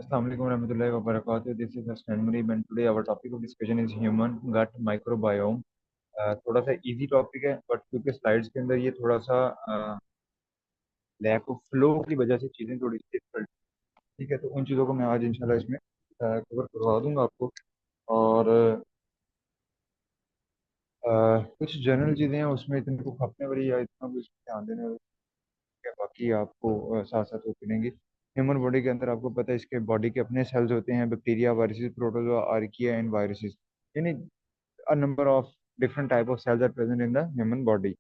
Assalamu alaikum warahmatullahi wabarakatuh. This is Hasnan Munib and today our topic of discussion is human gut microbiome. थोड़ा सा easy topic है but क्योंकि slides के अंदर ये थोड़ा सा लैक ऑफ फ्लो की वजह से चीज़ें थोड़ी सी डिफिकल्ट। ठीक है, तो उन चीज़ों को मैं आज इंशाल्लाह इसमें कवर करवा दूंगा आपको। और कुछ जनरल चीज़ें हैं उसमें इतनी को खपने वाली या इतना कुछ ध्यान देने वाली है, बाकी आपको साथ साथ वो करेंगे। ह्यूमन बॉडी के अंदर आपको पता है इसके बॉडी के अपने सेल्स होते हैं, bacteria, viruses, protozoa, archaea and viruses, यानी a number of different type of cells are present in the human body.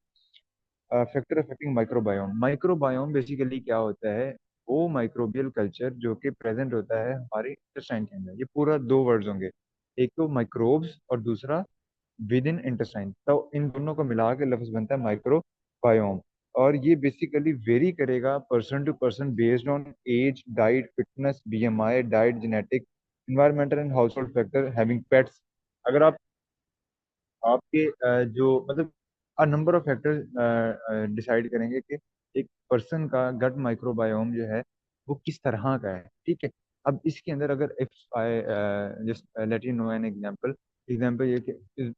Factor affecting microbiome. Microbiome basically क्या होता है? वो माइक्रोबियल कल्चर जो कि प्रेजेंट होता है हमारे इंटेस्टाइन के अंदर। ये पूरा दो वर्ड्स होंगे, एक तो माइक्रोब्स और दूसरा विद इन इंटेस्टाइन, तो इन दोनों को मिला के लफ्ज बनता है माइक्रोबायोम। और ये बेसिकली वेरी करेगा person to person based on age, diet, fitness, BMI, diet, genetic, environmental and household factor, having pets. अगर आप आपके जो मतलब a number of factors decide करेंगे कि एक पर्सन का गट माइक्रोबायोम जो है वो किस तरह का है। ठीक है, अब इसके अंदर अगर if I just let you know an example. Example ये कि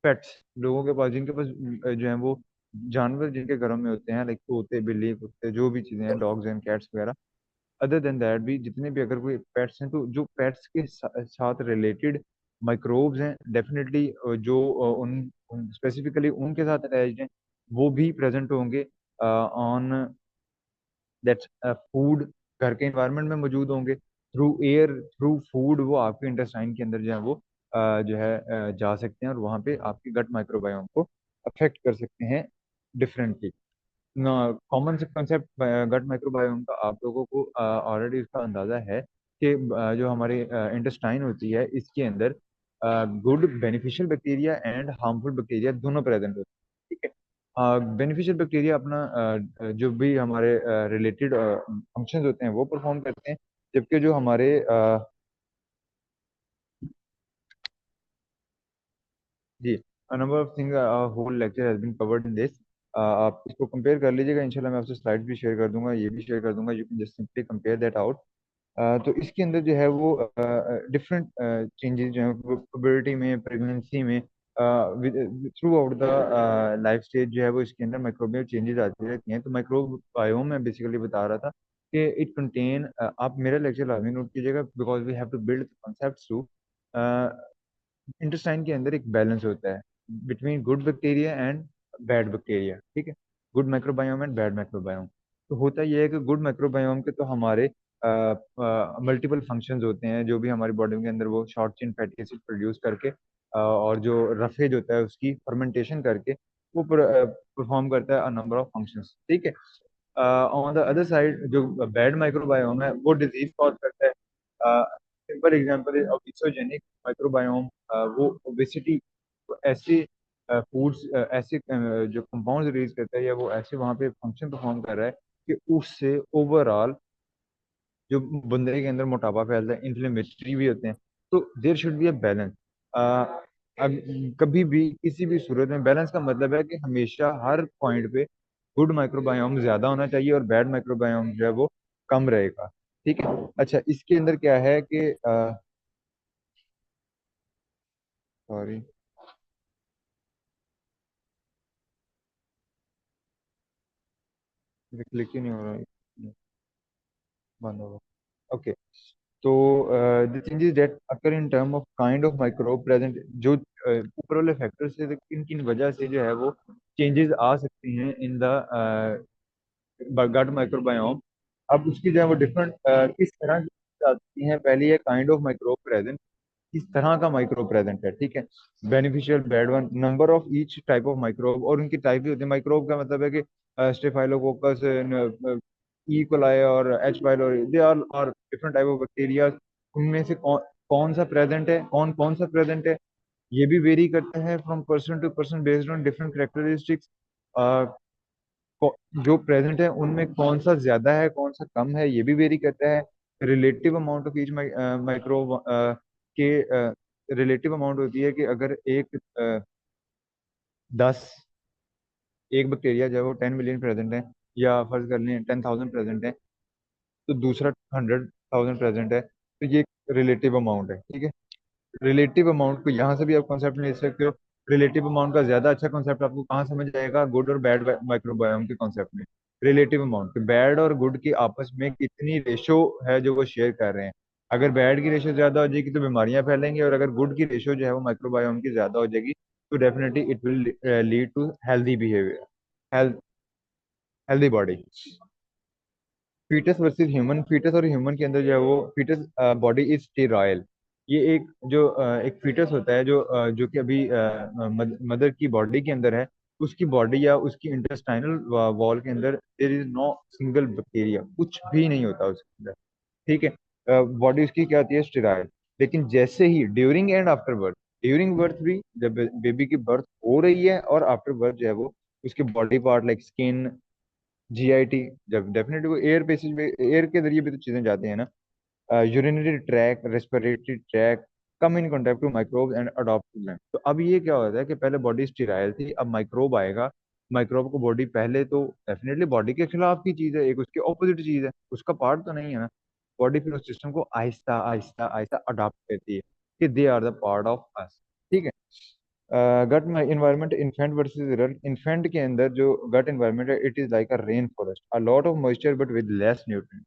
पेट्स, लोगों के पास जिनके पास जो है वो जानवर जिनके घरों में होते हैं, लाइक तोते, बिल्ली, कुत्ते, जो भी चीजें हैं, डॉग्स एंड कैट्स वगैरह। अदर देन दैट भी जितने भी अगर कोई पेट्स हैं, तो जो पेट्स के साथ रिलेटेड माइक्रोब्स हैं डेफिनेटली जो उन स्पेसिफिकली उनके साथ अटैच्ड हैं वो भी प्रेजेंट होंगे ऑन दैट फूड। घर के इन्वायरमेंट में मौजूद होंगे, थ्रू एयर, थ्रू फूड, वो आपके इंटेस्टाइन के अंदर जो है वो जो है जा सकते हैं और वहाँ पे आपके गट माइक्रोबायोम को अफेक्ट कर सकते हैं डिफरेंटली ना। कॉमन से कंसेप्ट गट माइक्रोबायोम का आप लोगों को ऑलरेडी इसका अंदाजा है कि जो हमारे इंटेस्टाइन होती है इसके अंदर good beneficial bacteria and harmful bacteria दोनों प्रेजेंट होते हैं। ठीक है, बेनिफिशियल बैक्टीरिया अपना जो भी हमारे रिलेटेड फंक्शंस होते हैं वो परफॉर्म करते हैं, जबकि जो हमारे जी, number of thing, whole lecture has been covered in this. आप इसको कंपेयर कर लीजिएगा, इंशाल्लाह मैं आपसे स्लाइड भी शेयर कर दूंगा, ये भी शेयर कर दूंगा, you can just simply compare that out. तो इसके अंदर जो है वो डिफरेंट चेंजेस जो है प्यूबर्टी में, प्रेगनेंसी में, through out the life stage जो है वो इसके अंदर माइक्रोबियल चेंजेस आती रहती हैं। तो माइक्रोबायोम मैं बेसिकली बता रहा था कि इट कंटेन, आप मेरा लेक्चर लाजमी नोट कीजिएगा because we have to build concepts too. Intestine के अंदर एक बैलेंस होता है between good bacteria and bad bacteria. ठीक है, good microbiome and bad microbiome. तो होता यह है कि गुड माइक्रोबायोम के तो हमारे मल्टीपल फंक्शंस होते हैं, जो भी हमारी बॉडी के अंदर वो short chain fatty acid produce करके और जो रफेज होता है उसकी फर्मेंटेशन करके वो परफॉर्म करता है अ नंबर ऑफ फंक्शंस। ठीक है, ऑन द अदर साइड जो बैड माइक्रोबायोम है वो डिजीज कॉज करता है। Simple example is obesogenic microbiome. वो ओबेसिटी, ऐसे फूड्स, ऐसे जो कंपाउंड रिलीज करता है या वो ऐसे वहाँ पे फंक्शन परफॉर्म कर रहा है कि उससे ओवरऑल जो बंदे के अंदर मोटापा फैलता है, इन्फ्लेमेटरी भी होते हैं। तो there should be a balance. कभी भी किसी भी सूरत में बैलेंस का मतलब है कि हमेशा हर पॉइंट पे गुड माइक्रोबायोम ज्यादा होना चाहिए और बैड माइक्रोबायोम जो है वो कम रहेगा। ठीक है, अच्छा इसके अंदर क्या है कि सॉरी, क्लिक ही नहीं हो रहा है, बंद होगा। ओके, तो the changes that occur in term of kind of microbe present, जो ऊपर वाले फैक्टर से किन किन वजह से जो है वो चेंजेस आ सकती हैं इन द गट माइक्रोबायोम। अब उसकी जो है वो डिफरेंट किस तरह की आती हैं। पहली है काइंड ऑफ माइक्रोब प्रेजेंट, किस तरह का माइक्रोब प्रेजेंट है। ठीक है, beneficial, bad one, number of each type of microbe, और उनकी टाइप भी होती है। माइक्रोब का मतलब है कि स्टेफाइलोकोकस, ई कोलाई और एच पाइलोरी, दे आर और डिफरेंट टाइप ऑफ बैक्टीरिया। उनमें से कौन कौन सा प्रेजेंट है, कौन कौन सा प्रेजेंट है, ये भी वेरी करता है from person to person based on different characteristics. जो प्रेजेंट है उनमें कौन सा ज्यादा है, कौन सा कम है, ये भी वेरी करता है। Relative amount of each microbe के रिलेटिव अमाउंट होती है कि अगर एक 10, एक बैक्टीरिया जो है वो 10 मिलियन प्रेजेंट है, या फर्ज कर लें 10,000 प्रेजेंट है, तो दूसरा 100 1000 प्रेजेंट है, तो ये रिलेटिव अमाउंट है, ठीक है। रिलेटिव अमाउंट को यहाँ से भी आप कॉन्सेप्ट ले सकते हो। रिलेटिव अमाउंट का ज्यादा अच्छा कॉन्सेप्ट आपको कहाँ समझ आएगा, गुड और बैड माइक्रोबायोम के कॉन्सेप्ट में। रिलेटिव अमाउंट बैड और गुड की आपस में कितनी रेशो है जो वो शेयर कर रहे हैं। अगर बैड की रेशो ज्यादा हो जाएगी तो बीमारियां फैलेंगी, और अगर गुड की रेशो जो है वो माइक्रोबायोम की ज्यादा हो जाएगी तो definitely it will lead to healthy behaviour, health, healthy body. Fetus versus human, fetus और ह्यूमन के अंदर जो है वो फीटस बॉडी इज स्टेराइल। ये एक जो एक फीटस होता है जो कि अभी मदर की बॉडी के अंदर है, उसकी बॉडी या उसकी इंटेस्टाइनल वॉल के अंदर there is no single bacteria, कुछ भी नहीं होता उसके अंदर, ठीक है। बॉडी उसकी क्या होती है, स्टेराइल। लेकिन जैसे ही during and after birth, during birth भी जब बेबी की बर्थ हो रही है, और आफ्टर बर्थ जो है वो उसके body part like skin, GIT, जब डेफिनेटली वो एयर बेसिस में, एयर के जरिए भी तो चीजें जाती हैं ना, urinary tract, respiratory tract, come in contact to microbe and adopt them. तो अब ये क्या होता है कि पहले बॉडी स्टेराइल थी, अब माइक्रोब आएगा। माइक्रोब को बॉडी पहले तो डेफिनेटली बॉडी के खिलाफ की चीज है, एक उसके ऑपोजिट चीज है, उसका पार्ट तो नहीं है ना। बॉडी फिर उस सिस्टम को आहिस्ता आहिस्ता आहिस्ता अडॉप्ट करती है कि they are the part of us, ठीक है। Gut environment, infant versus adult. Infant के अंदर जो गट इन्वायरमेंट है, it is like a rain forest, a lot of moisture but with less nutrient.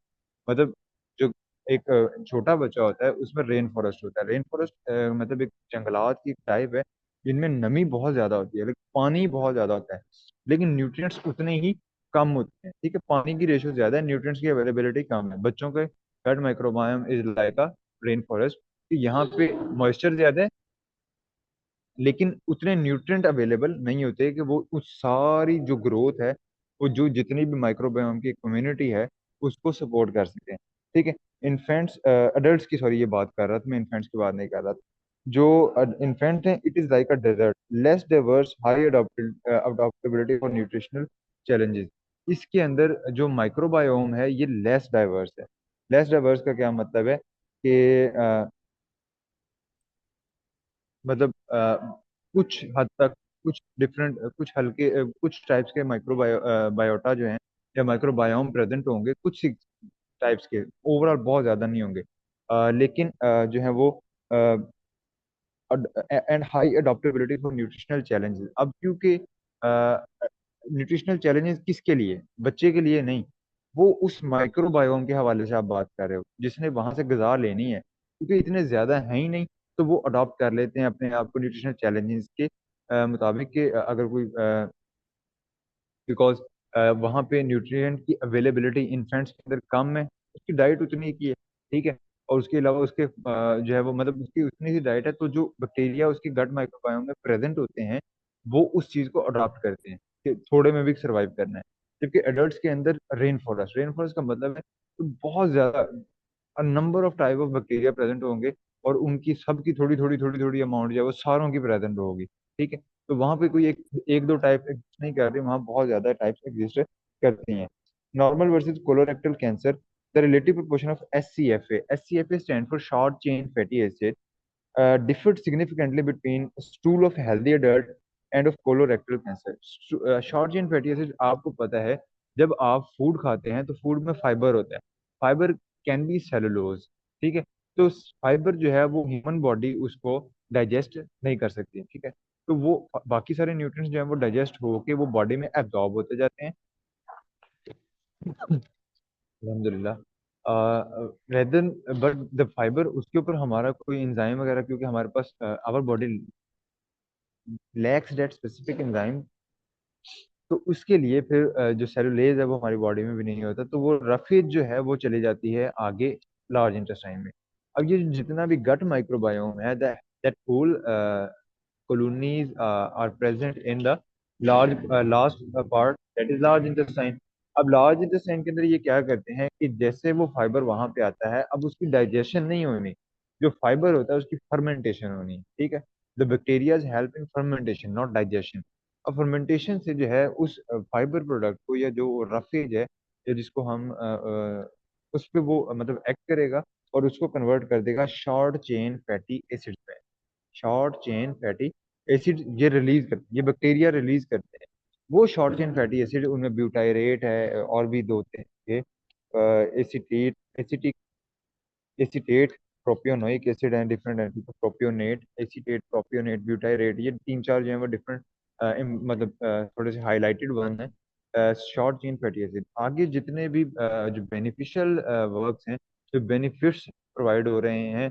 मतलब जो एक छोटा बच्चा होता है उसमें रेन फॉरेस्ट होता है। रेन फॉरेस्ट मतलब एक जंगलात की टाइप है जिनमें नमी बहुत ज्यादा होती है, लेकिन पानी बहुत ज्यादा होता है, लेकिन न्यूट्रिएंट्स उतने ही कम होते हैं, ठीक है। पानी की रेशो ज्यादा है, न्यूट्रिएंट्स की अवेलेबिलिटी कम है। बच्चों के gut microbiome is like a rain forest, यहाँ पे मॉइस्चर ज्यादा है, लेकिन उतने न्यूट्रिएंट अवेलेबल नहीं होते कि वो उस सारी जो ग्रोथ है, वो जो जितनी भी माइक्रोबायोम की कम्युनिटी है उसको सपोर्ट कर सके, ठीक है। इन्फेंट्स, अडल्ट्स की, सॉरी ये बात कर रहा था मैं, इन्फेंट्स की बात नहीं कर रहा था। जो इन्फेंट है, it is like a desert, less diverse, high adaptability for nutritional challenges. इसके अंदर जो माइक्रोबायोम है ये लेस डाइवर्स है। लेस डाइवर्स का क्या मतलब है कि मतलब कुछ हद तक, कुछ डिफरेंट, कुछ हल्के, कुछ टाइप्स के बायोटा जो हैं या माइक्रोबायोम प्रेजेंट होंगे, कुछ टाइप्स के, ओवरऑल बहुत ज्यादा नहीं होंगे। लेकिन जो है वो and high adaptability for nutritional challenges. अब क्योंकि न्यूट्रिशनल चैलेंजेस किसके लिए, बच्चे के लिए नहीं, वो उस माइक्रोबायोम के हवाले से आप बात कर रहे हो जिसने वहां से गजार लेनी है, क्योंकि इतने ज्यादा है ही नहीं, तो वो अडॉप्ट कर लेते हैं अपने आप को न्यूट्रिशनल चैलेंजेस के मुताबिक के अगर कोई, बिकॉज वहाँ पे न्यूट्रिएंट की अवेलेबिलिटी इन्फेंट्स के अंदर कम है, उसकी डाइट उतनी की है, ठीक है। और उसके अलावा उसके जो है वो मतलब उसकी उतनी सी डाइट है, तो जो बैक्टीरिया उसकी गट माइक्रोबायोम में प्रेजेंट होते हैं वो उस चीज को अडॉप्ट करते हैं कि थोड़े में भी सर्वाइव करना है। जबकि एडल्ट्स के अंदर रेन फॉरेस्ट, रेन फॉरेस्ट का मतलब है तो बहुत ज्यादा number of type of bacteria present होंगे, और उनकी सबकी थोड़ी थोड़ी थोड़ी थोड़ी अमाउंट जो है वो सारों की प्रेजेंट होगी, ठीक है। तो वहां पे कोई एक एक दो टाइप एग्जिस्ट नहीं कर रही, वहां बहुत ज्यादा टाइप्स एग्जिस्ट करती हैं। Normal versus colorectal cancer, the relative proportion of SCFA, SCFA stand for short chain fatty acid, differed significantly between stool of healthy adult and of colorectal cancer. Short chain fatty acid आपको पता है, जब आप food खाते हैं तो food में fibre होता है, फाइबर कैन बी सेलुलोज, ठीक है। तो फाइबर जो है वो ह्यूमन बॉडी उसको डाइजेस्ट नहीं कर सकती, ठीक है। तो वो बाकी सारे न्यूट्रिएंट्स जो है वो डाइजेस्ट होके वो बॉडी में एब्जॉर्ब होते जाते हैं, अल्हम्दुलिल्लाह। रेदन, बट द फाइबर उसके ऊपर हमारा कोई एंजाइम वगैरह, क्योंकि हमारे पास our body lacks that specific enzyme, तो उसके लिए फिर जो सेलुलेज है वो हमारी बॉडी में भी नहीं होता, तो वो रफेज जो है वो चली जाती है आगे लार्ज इंटेस्टाइन में। अब ये जितना भी गट माइक्रोबायोम है, that whole colonies are present in the large last part, that is large intestine। अब लार्ज इंटेस्टाइन के अंदर ये क्या करते हैं कि जैसे वो फाइबर वहां पे आता है, अब उसकी डाइजेशन नहीं होनी, जो फाइबर होता है उसकी फर्मेंटेशन होनी, ठीक है। The bacteria help in fermentation not digestion. अब फर्मेंटेशन से जो है उस फाइबर प्रोडक्ट को, या जो रफेज है या जिसको हम उस पे वो मतलब एक्ट करेगा और उसको कन्वर्ट कर देगा शॉर्ट चेन फैटी एसिड पे। शॉर्ट चेन फैटी एसिड ये रिलीज करते, ये बैक्टीरिया रिलीज करते हैं। वो शॉर्ट चेन फैटी एसिड, उनमें ब्यूटायरेट है और भी दो थे acetate, acetic acetate, propionic acid and different anti propionate, acetate, propionate, butyrate, ये तीन चार जो है वो डिफरेंट मतलब थोड़े से हाईलाइटेड वन है शॉर्ट चेन फैटी एसिड। आगे जितने भी जो बेनिफिशियल वर्क्स हैं, जो बेनिफिट्स प्रोवाइड हो रहे हैं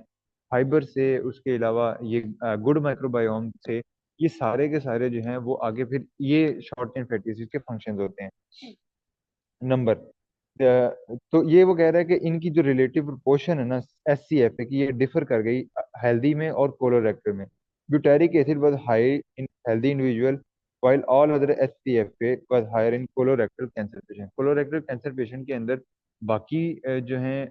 फाइबर से, उसके अलावा ये गुड माइक्रोबायोम से, ये सारे के सारे जो हैं वो आगे फिर ये शॉर्ट चेन फैटी एसिड के फंक्शंस होते हैं। नंबर तो ये वो कह रहा है कि इनकी जो रिलेटिव प्रोपोर्शन है ना, एचसीएफ है, कि ये डिफर कर गई हेल्दी में और कोलोरेक्टर में। Butyric acid was high in healthy individual while all other HCF was higher in colorectal cancer patient. Colorectal cancer patient के अंदर बाकी जो हैं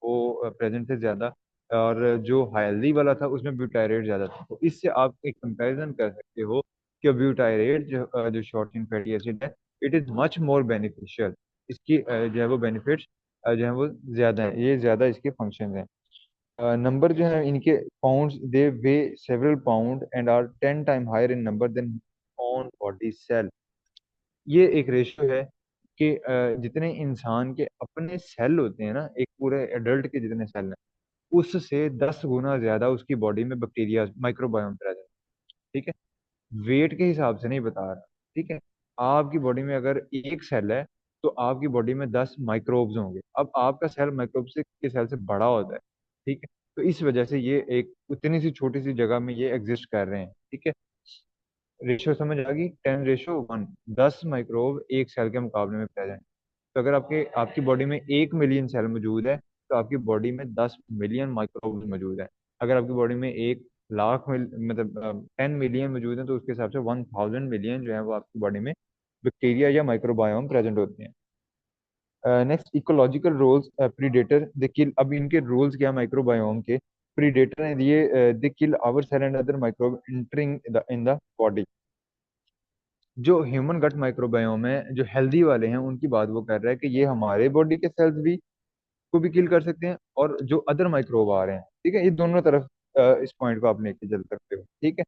वो प्रेजेंट थे ज्यादा, और जो हेल्दी वाला था उसमें ब्यूटायरेट ज्यादा था। तो इससे आप एक कंपैरिजन कर सकते हो कि ब्यूटायरेट जो शॉर्ट चेन फैटी एसिड है, it is much more beneficial. इसकी जो है वो बेनिफिट्स जो है वो ज्यादा है, ये ज्यादा इसके फंक्शन है। नंबर जो है इनके pounds, they weigh several pound and are 10 time higher in number than on body cell. ये एक रेशियो है कि जितने इंसान के अपने सेल होते हैं ना, एक पूरे एडल्ट के जितने सेल हैं, उससे 10 गुना ज्यादा उसकी बॉडी में बैक्टीरिया माइक्रोबायोम प्रेजेंट। ठीक है, वेट के हिसाब से नहीं बता रहा। ठीक है, आपकी बॉडी में अगर एक सेल है तो आपकी बॉडी में 10 माइक्रोब्स होंगे। अब आपका सेल माइक्रोब से के सेल से बड़ा होता है। ठीक है, तो इस वजह से ये एक उतनी सी छोटी सी जगह में ये एग्जिस्ट कर रहे हैं। ठीक है, रेशियो समझ आ गई, 10:1, 10 माइक्रोब एक सेल के मुकाबले में प्रेजेंट। तो अगर आपके आपकी बॉडी में 1 मिलियन सेल मौजूद है तो आपकी बॉडी में 10 मिलियन माइक्रोब मौजूद है। अगर आपकी बॉडी में 1 लाख मतलब 10 मिलियन मौजूद है तो उसके हिसाब से 1000 मिलियन जो है वो आपकी बॉडी में बैक्टीरिया या माइक्रोबायोम प्रेजेंट होते हैं। Next, ecological roles, predator they kill. अब इनके रोल्स क्या माइक्रोबायोम के? प्रीडेटर हैं ये, they kill our cell and other microbe entering in the body. जो ह्यूमन गट माइक्रोबायोम है, जो हेल्दी वाले हैं उनकी बात वो कर रहा है कि ये हमारे बॉडी के सेल्स भी को भी किल कर सकते हैं, और जो अदर माइक्रोब आ रहे हैं, ठीक है, ये दोनों तरफ इस पॉइंट को आप लेके चल सकते हो। ठीक है,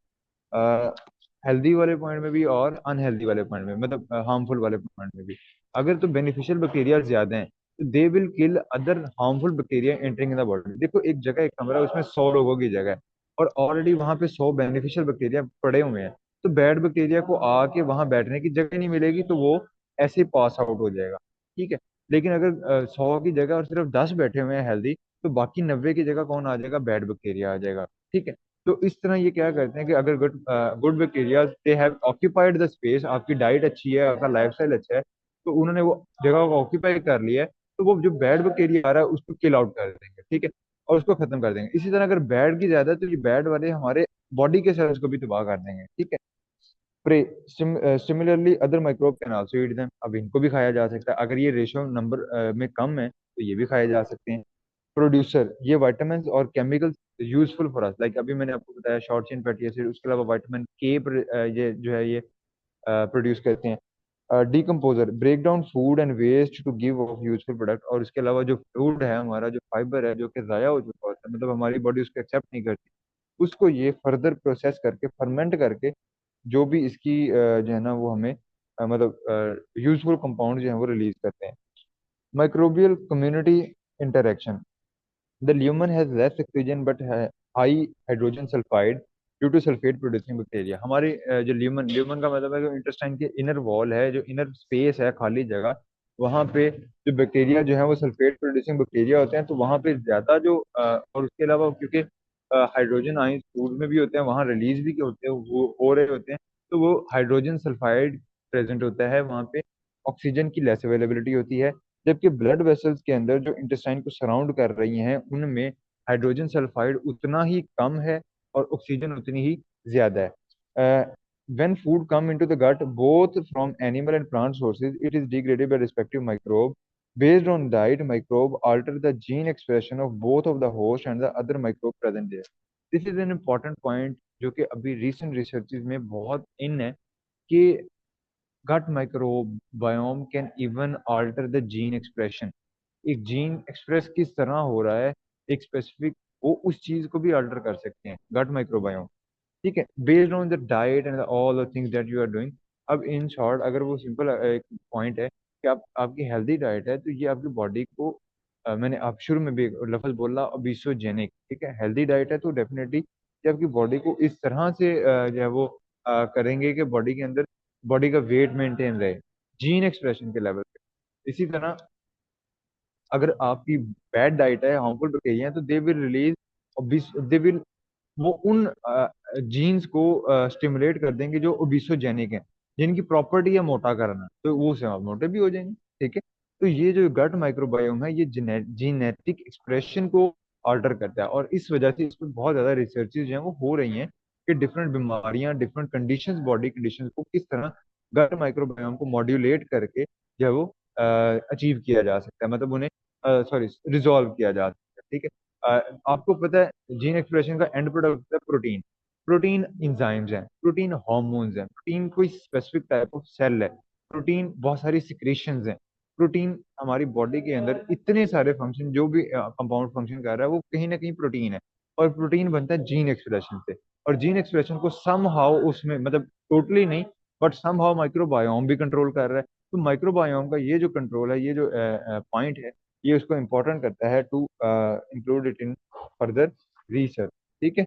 हेल्दी वाले पॉइंट में भी और अनहेल्दी वाले पॉइंट में, मतलब हार्मफुल वाले पॉइंट में भी। अगर तो बेनिफिशियल बैक्टीरिया ज्यादा हैं तो they will kill other harmful bacteria entering in the body. देखो, एक जगह, एक कमरा, उसमें 100 लोगों की जगह है, और ऑलरेडी वहां पे 100 बेनिफिशियल बैक्टीरिया पड़े हुए हैं। तो बैड बैक्टीरिया को आके वहां बैठने की जगह नहीं मिलेगी, तो वो ऐसे पास आउट हो जाएगा। ठीक है, लेकिन अगर 100 की जगह और सिर्फ 10 बैठे हुए हैं हेल्दी, तो बाकी 90 की जगह कौन आ जाएगा? बैड बैक्टीरिया आ जाएगा। ठीक है, तो इस तरह ये क्या करते हैं कि अगर good good bacteria they have occupied the space, आपकी डाइट अच्छी है, आपका लाइफस्टाइल अच्छा है, तो उन्होंने वो जगह को ऑक्यूपाई कर लिया है, तो वो जो बैड बैक्टीरिया आ रहा है उसको किल आउट कर देंगे। ठीक है, और उसको खत्म कर देंगे। इसी तरह अगर बैड की ज्यादा है तो ये बैड वाले हमारे बॉडी के सेल्स को भी तबाह कर देंगे। ठीक है, prey similarly other microbe can also eat them. अब इनको भी खाया जा सकता है, अगर ये रेशियो नंबर में कम है तो ये भी खाए जा सकते हैं। प्रोड्यूसर, ये विटामिन और chemicals useful for us, like अभी मैंने आपको बताया शॉर्ट चेन फैटी एसिड, उसके अलावा विटामिन के ये जो है ये प्रोड्यूस करते हैं। Decomposer, break down food and waste to give off useful product. और इसके अलावा जो फूड है हमारा, जो फाइबर है जो कि ज़ाया हो चुका होता है, मतलब हमारी बॉडी उसको एक्सेप्ट नहीं करती, उसको ये फर्दर प्रोसेस करके, फर्मेंट करके, जो भी इसकी जो है ना वो हमें मतलब यूजफुल कंपाउंड जो है वो रिलीज करते हैं। Microbial community interaction, the lumen has less oxygen but high hydrogen sulfide due to sulfate producing bacteria। हमारे जो ल्यूमन का मतलब है जो इंटेस्टाइन के इनर वॉल है, जो इनर स्पेस है, खाली जगह, वहाँ पे जो बैक्टीरिया जो है वो सल्फेट प्रोड्यूसिंग बैक्टीरिया होते हैं, तो वहाँ पे ज्यादा जो और उसके अलावा क्योंकि हाइड्रोजन आयंस फूड में भी होते हैं, वहाँ रिलीज भी होते हैं, वो हो रहे होते हैं, तो वो हाइड्रोजन सल्फाइड प्रेजेंट होता है वहाँ पे। ऑक्सीजन की लेस अवेलेबिलिटी होती है, जबकि ब्लड वेसल्स के अंदर जो इंटेस्टाइन को सराउंड कर रही हैं उनमें हाइड्रोजन सल्फाइड उतना ही कम है और ऑक्सीजन उतनी ही ज्यादा है। when food come into the gut both from animal and plant sources, it is degraded by respective microbe. Based on diet, microbe alter the gene expression of both of the host and the other microbe present there. This is an important point जो कि अभी recent researches में बहुत इन है कि gut microbiome can even alter the gene expression। एक gene express किस तरह हो रहा है, एक स्पेसिफिक, वो उस चीज को भी अल्टर कर सकते हैं गट माइक्रोबायोम। ठीक है, based on the diet and all the things that you are doing. अब इन शॉर्ट, अगर वो सिंपल एक पॉइंट है कि आप आपकी हेल्दी डाइट है तो ये आपकी बॉडी को मैंने आप शुरू में भी एक लफ्ज बोला, ओबिसोजेनिक, ठीक है। हेल्दी डाइट है तो डेफिनेटली कि आपकी बॉडी को इस तरह से जो है वो करेंगे कि बॉडी के अंदर बॉडी का वेट मेंटेन रहे, जीन एक्सप्रेशन के लेवल पे। इसी तरह अगर आपकी बैड डाइट है, हार्मफुल बैक्टीरिया है, तो they will release, they will, वो उन जीन्स को स्टिमुलेट कर देंगे जो ओबिसोजेनिक हैं, जिनकी प्रॉपर्टी है मोटा करना, तो वो से आप मोटे भी हो जाएंगे, ठीक है। तो ये जो गट माइक्रोबायोम है, ये जीनेटिक एक्सप्रेशन को ऑल्टर करता है, और इस वजह से इस पर बहुत ज्यादा रिसर्चेज जो है वो हो रही हैं कि डिफरेंट बीमारियां, डिफरेंट कंडीशंस, बॉडी कंडीशंस को किस तरह गट माइक्रोबायोम को मॉड्यूलेट करके जो है वो अचीव किया जा सकता है, मतलब उन्हें सॉरी रिजॉल्व किया जा सकता है, ठीक है। आपको पता है जीन एक्सप्रेशन का एंड प्रोडक्ट होता है प्रोटीन। प्रोटीन इंजाइम्स हैं, प्रोटीन हार्मोन्स हैं, प्रोटीन कोई स्पेसिफिक टाइप ऑफ सेल है, प्रोटीन बहुत सारी सिक्रेशंस हैं। प्रोटीन हमारी बॉडी के अंदर इतने सारे फंक्शन, जो भी कंपाउंड फंक्शन कर रहा है वो कहीं ना कहीं प्रोटीन है, और प्रोटीन बनता है जीन एक्सप्रेशन से। और जीन एक्सप्रेशन को सम हाउ उसमें, मतलब टोटली नहीं, बट सम हाउ माइक्रोबायोम भी कंट्रोल कर रहा है। तो माइक्रोबायोम का ये जो कंट्रोल है, ये जो पॉइंट है, ये उसको इम्पोर्टेंट करता है to include it in further research, ठीक है।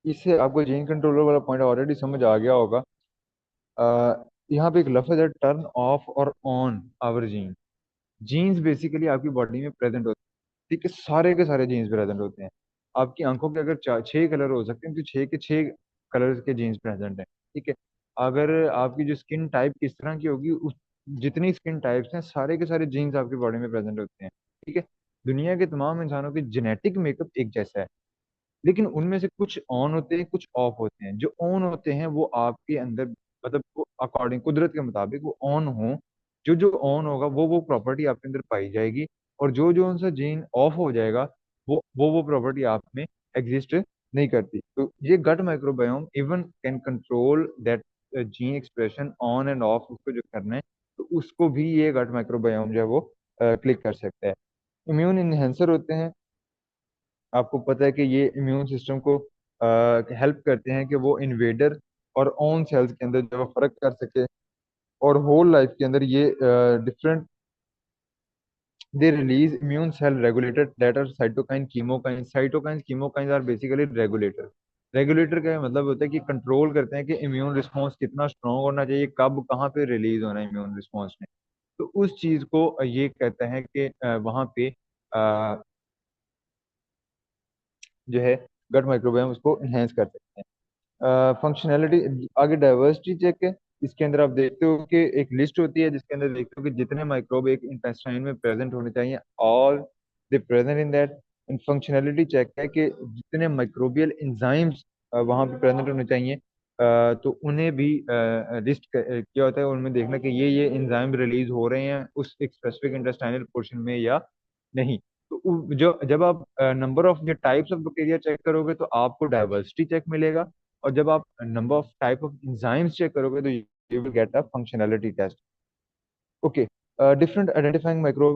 इससे आपको जीन कंट्रोलर वाला पॉइंट ऑलरेडी समझ आ गया होगा। यहाँ पे एक लफ्ज है, टर्न ऑफ और on our gene. Genes basically आपकी बॉडी में प्रेजेंट होते हैं, ठीक है, सारे के सारे जीन्स प्रेजेंट होते हैं। आपकी आंखों के अगर 6 कलर हो सकते हैं तो 6 के 6 कलर के जीन्स प्रेजेंट हैं, ठीक है। अगर आपकी जो स्किन टाइप किस तरह की होगी, उस जितनी स्किन टाइप्स हैं सारे के सारे जीन्स आपकी बॉडी में प्रेजेंट होते हैं, ठीक है। दुनिया के तमाम इंसानों की जेनेटिक मेकअप एक जैसा है, लेकिन उनमें से कुछ ऑन होते हैं, कुछ ऑफ होते हैं। जो ऑन होते हैं वो आपके अंदर, मतलब वो अकॉर्डिंग कुदरत के मुताबिक वो ऑन हो, जो जो ऑन होगा वो प्रॉपर्टी आपके अंदर पाई जाएगी, और जो जो उनसे जीन ऑफ हो जाएगा वो प्रॉपर्टी आप में एग्जिस्ट नहीं करती। तो ये gut microbiome even can control that gene expression on and off, उसको जो करना है, तो उसको भी ये गट माइक्रोबायोम जो है वो क्लिक कर सकता है। इम्यून इन्हेंसर होते हैं, आपको पता है कि ये इम्यून सिस्टम को हेल्प करते हैं कि वो इन्वेडर और ओन सेल्स के अंदर जो है फर्क कर सके, और होल लाइफ के अंदर ये different, they release immune cell regulator that are cytokine chemokine. Cytokine chemokine are basically regulator. Regulator का मतलब होता है कि कंट्रोल करते हैं कि इम्यून रिस्पॉन्स कितना स्ट्रांग होना चाहिए, कब कहाँ पे रिलीज होना है इम्यून रिस्पॉन्स ने। तो उस चीज को ये कहता है कि वहाँ पे जो है गट माइक्रोबायोम उसको इन्हेंस कर सकते हैं। फंक्शनैलिटी, आगे डाइवर्सिटी चेक है। इसके अंदर आप देखते हो कि एक लिस्ट होती है जिसके अंदर देखते हो कि जितने माइक्रोब एक इंटेस्टाइन में प्रेजेंट होने चाहिए, all they present in that. And functionality check है कि जितने माइक्रोबियल एंजाइम्स वहाँ पे प्रेजेंट होने चाहिए, तो उन्हें भी लिस्ट किया होता है, उनमें देखना कि ये एंजाइम रिलीज हो रहे हैं उस एक स्पेसिफिक इंटेस्टाइनल पोर्शन में या नहीं। तो जो जब आप नंबर ऑफ जो टाइप्स ऑफ बैक्टीरिया चेक करोगे तो आपको डाइवर्सिटी चेक मिलेगा, और जब आप number of type of enzymes check करोगे तो you will get a functionality test. Okay, different identifying micro,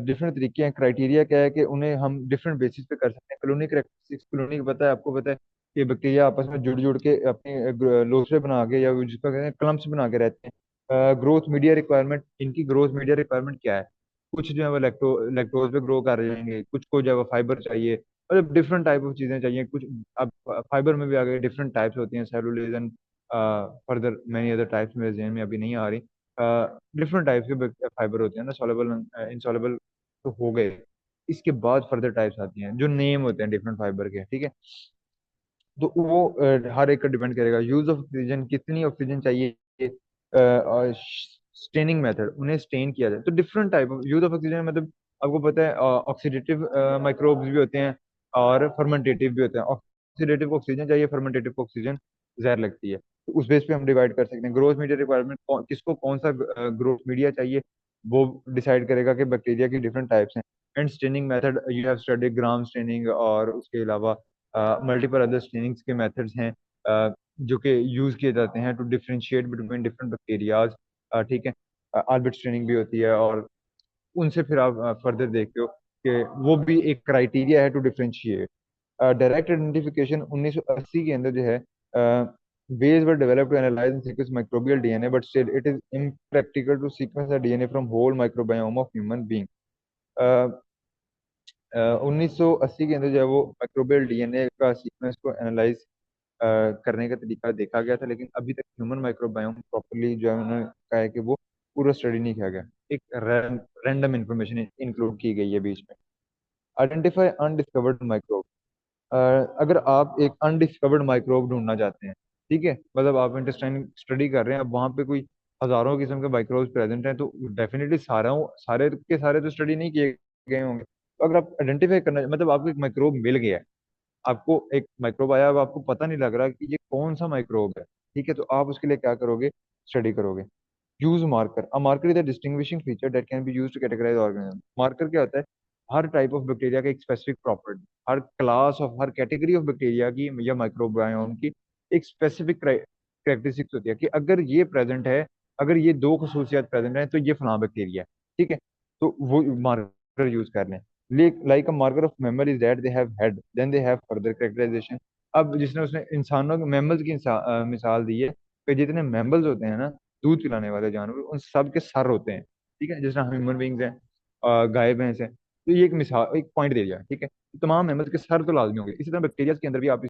different तरीके हैं, क्राइटेरिया क्या है कि उन्हें हम डिफरेंट बेसिस पे कर सकते हैं। कॉलोनी करेक्टरिस्टिक्स, कॉलोनी पता है, आपको पता है कि बैक्टीरिया आपस में जुड़ जुड़ के अपने लोथड़े बना के, या जिसको कहते हैं क्लम्प्स बना के रहते हैं। ग्रोथ मीडिया रिक्वायरमेंट, इनकी ग्रोथ मीडिया रिक्वायरमेंट क्या है? कुछ जो है वो लैक्टोज पे ग्रो कर जाएंगे, कुछ को जो है वो फाइबर चाहिए, मतलब डिफरेंट टाइप ऑफ चीजें चाहिए कुछ। अब फाइबर में भी आ गए डिफरेंट टाइप्स होती हैं, cellulose and further many other types मेरे ज़हन में अभी नहीं आ रही। डिफरेंट टाइप्स के फाइबर होते हैं ना, सॉलेबल, इनसॉलेबल, तो हो गए। इसके बाद फर्दर टाइप्स आती हैं जो नेम होते हैं डिफरेंट फाइबर के, ठीक है। तो वो हर एक का डिपेंड करेगा। यूज ऑफ ऑक्सीजन, कितनी ऑक्सीजन चाहिए, और स्टेनिंग मेथड, उन्हें स्टेन किया जाए। तो different type of use of oxygen, मतलब आपको पता है ऑक्सीडेटिव माइक्रोब्स भी होते हैं और फर्मेंटेटिव भी होते हैं। ऑक्सीडेटिव को ऑक्सीजन चाहिए, फर्मेंटेटिव को ऑक्सीजन जहर लगती है, तो उस बेस पे हम डिवाइड कर सकते हैं। ग्रोथ मीडिया रिक्वायरमेंट, किसको कौन सा ग्रोथ मीडिया चाहिए, वो डिसाइड करेगा कि बैक्टीरिया की डिफरेंट टाइप्स हैं। And staining method, you have study gram staining, और उसके अलावा मल्टीपल अदर स्टेनिंग्स के मेथड्स हैं जो कि यूज किए जाते हैं to differentiate between different bacterias, ठीक है। ऑर्बिट स्टेनिंग भी होती है, और उनसे फिर आप फर्दर देखते हो कि वो भी एक क्राइटेरिया है टू डिफरेंशिएट। डायरेक्ट आइडेंटिफिकेशन 1980 के अंदर जो है, ways were developed to analyze and sequence microbial DNA, but still it is impractical to sequence the DNA from whole microbiome of human being. 1980 के अंदर जो है वो माइक्रोबियल डीएनए का सीक्वेंस को एनालाइज करने का तरीका देखा गया था, लेकिन अभी तक ह्यूमन माइक्रोबायोम प्रॉपरली जो है उन्होंने कहा है कि वो पूरा स्टडी नहीं किया गया। एक रैंडम इंफॉर्मेशन इंक्लूड की गई है बीच में। Identify undiscovered microbe. अगर आप एक अनडिस्कवर्ड माइक्रोब ढूंढना चाहते हैं, ठीक है, मतलब आप इंटेस्टाइन स्टडी कर रहे हैं, अब वहाँ पे कोई हजारों किस्म के माइक्रोब्स प्रेजेंट हैं, तो डेफिनेटली सारे के सारे तो स्टडी नहीं किए गए होंगे। तो अगर आप आइडेंटिफाई करना, मतलब आपको एक माइक्रोब मिल गया है, आपको एक माइक्रोब आया, अब आपको पता नहीं लग रहा कि ये कौन सा माइक्रोब है, ठीक है, तो आप उसके लिए क्या करोगे? स्टडी करोगे। Use marker. A marker is a distinguishing feature that can be used to categorize organism. Marker क्या होता है? हर टाइप ऑफ बैक्टीरिया का एक स्पेसिफिक प्रॉपर्टी, हर क्लास ऑफ, हर कैटेगरी ऑफ बैक्टीरिया की या माइक्रोबायोम की एक स्पेसिफिक कैरेक्टरिस्टिक्स होती है कि अगर ये प्रेजेंट है, अगर ये दो खसूसियात प्रेजेंट है, तो ये फलां बैक्टीरिया है, ठीक है, तो वो मार्कर यूज कर लें। Like a marker of mammal is that they have head then they have further characterization. अब जिसने उसने इंसानों के मैमल्स की मिसाल दी है कि जितने मैमल्स होते हैं ना, दूध पिलाने वाले जानवर, उन सब के सर होते हैं, ठीक है, जैसे हम ह्यूमन बींग्स हैं, गाय भैंस हैं, तो ये एक मिसाल, एक पॉइंट दे दिया, ठीक है, तमाम मैमल्स के सर तो लाजमी होंगे, इसी तरह बैक्टीरिया के अंदर भी आप